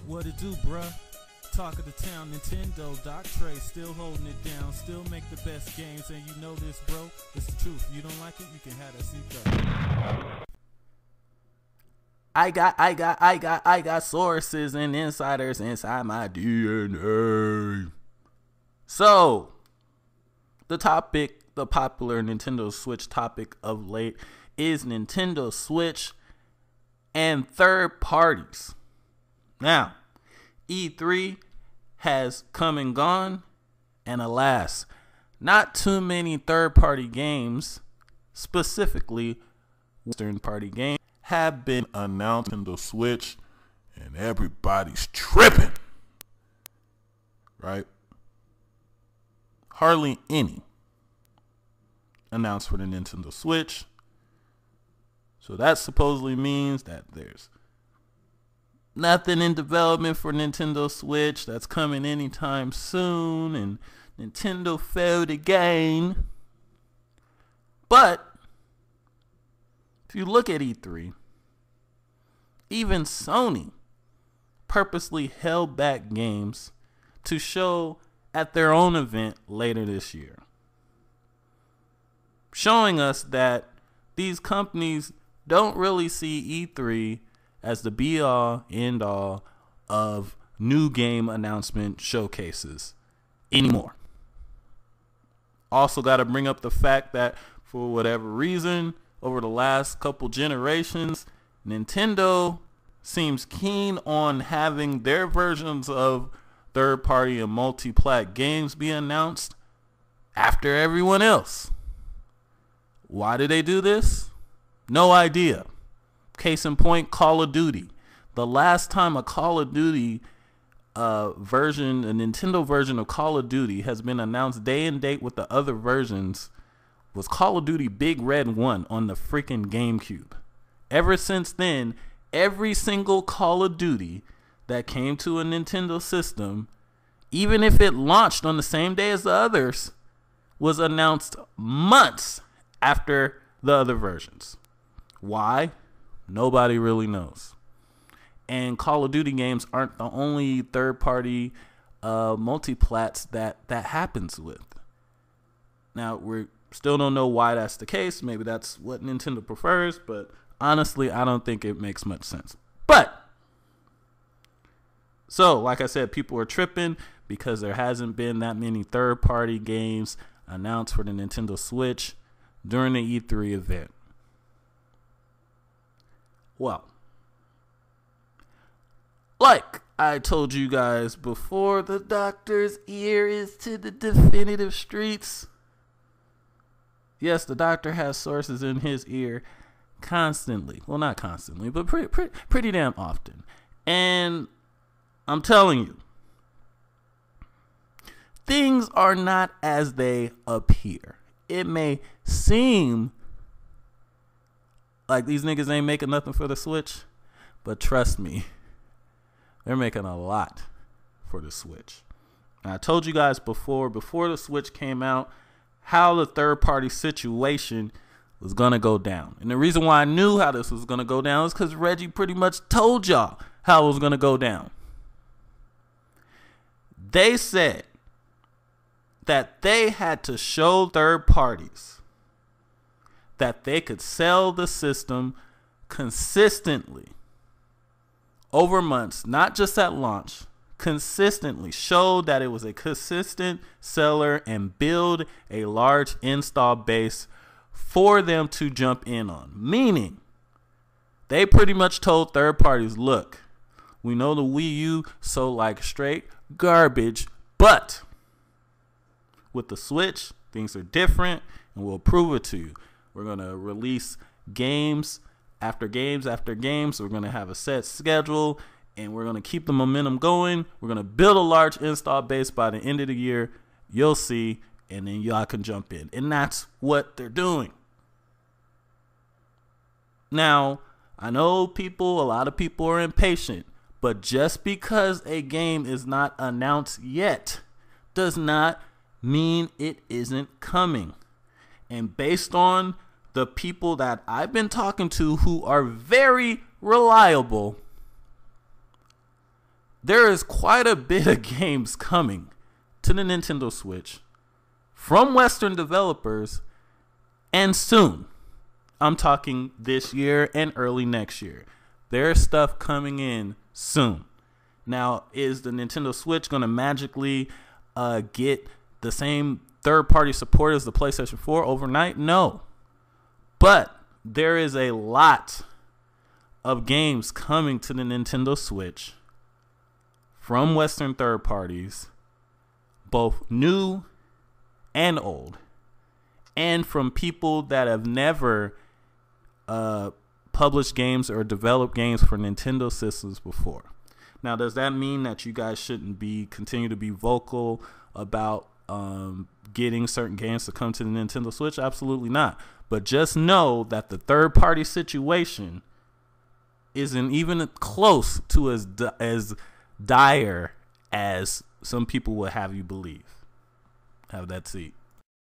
What it do, bruh? Talk of the town, Nintendo, Doc Trey, still holding it down, still make the best games, and you know this, bro. It's the truth. You don't like it, you can have that seat. I got sources and insiders inside my DNA. So, the popular Nintendo Switch topic of late is Nintendo Switch and third parties. Now, E3 has come and gone, and alas, not too many third-party games, specifically Western party games, have been announced in the Switch, and everybody's tripping, right? Hardly any announced for the Nintendo Switch. So that supposedly means that there's nothing in development for Nintendo Switch that's coming anytime soon, and Nintendo failed again. But if you look at E3, even Sony purposely held back games to show at their own event later this year, showing us that these companies don't really see E3 as the be-all, end-all of new game announcement showcases anymore. Also got to bring up the fact that for whatever reason, over the last couple generations, Nintendo seems keen on having their versions of third-party and multi-plat games be announced after everyone else. Why do they do this? No idea. Case in point, Call of Duty. The last time a Call of Duty a Nintendo version of Call of Duty has been announced day and date with the other versions was Call of Duty Big Red 1 on the freaking GameCube. Ever since then, every single Call of Duty that came to a Nintendo system, even if it launched on the same day as the others, was announced months after the other versions. Why? Nobody really knows. And Call of Duty games aren't the only third-party multiplats that happens with. Now, we still don't know why that's the case. Maybe that's what Nintendo prefers, but honestly, I don't think it makes much sense. So, like I said, people are tripping because there hasn't been that many third-party games announced for the Nintendo Switch during the E3 event. Well, like I told you guys before, the doctor's ear is to the definitive streets. Yes, the doctor has sources in his ear constantly. Well, not constantly, but pretty damn often. And I'm telling you, things are not as they appear. It may seem like these niggas ain't making nothing for the Switch, but trust me, they're making a lot for the Switch. And I told you guys before the Switch came out, how the third-party situation was going to go down. And the reason why I knew how this was going to go down is because Reggie pretty much told y'all how it was going to go down. They said that they had to show third parties that they could sell the system consistently over months, not just at launch, consistently show that it was a consistent seller and build a large install base for them to jump in on. Meaning, they pretty much told third parties, look, we know the Wii U sold like straight garbage, but with the Switch, things are different, and we'll prove it to you. We're going to release games after games after games. We're going to have a set schedule, and we're going to keep the momentum going. We're going to build a large install base by the end of the year. You'll see, and then y'all can jump in. And that's what they're doing. Now, I know a lot of people are impatient, but just because a game is not announced yet does not mean it isn't coming. And based on the people that I've been talking to who are very reliable, there is quite a bit of games coming to the Nintendo Switch from Western developers, and soon. I'm talking this year and early next year. There's stuff coming in soon. Now, is the Nintendo Switch going to magically get the same third-party support as the PlayStation 4 overnight? No. But there is a lot of games coming to the Nintendo Switch from Western third parties, both new and old, and from people that have never published games or developed games for Nintendo systems before. Now, does that mean that you guys shouldn't continue to be vocal about getting certain games to come to the Nintendo Switch? Absolutely not. But just know that the third-party situation isn't even close to as dire as some people would have you believe. Have that seat.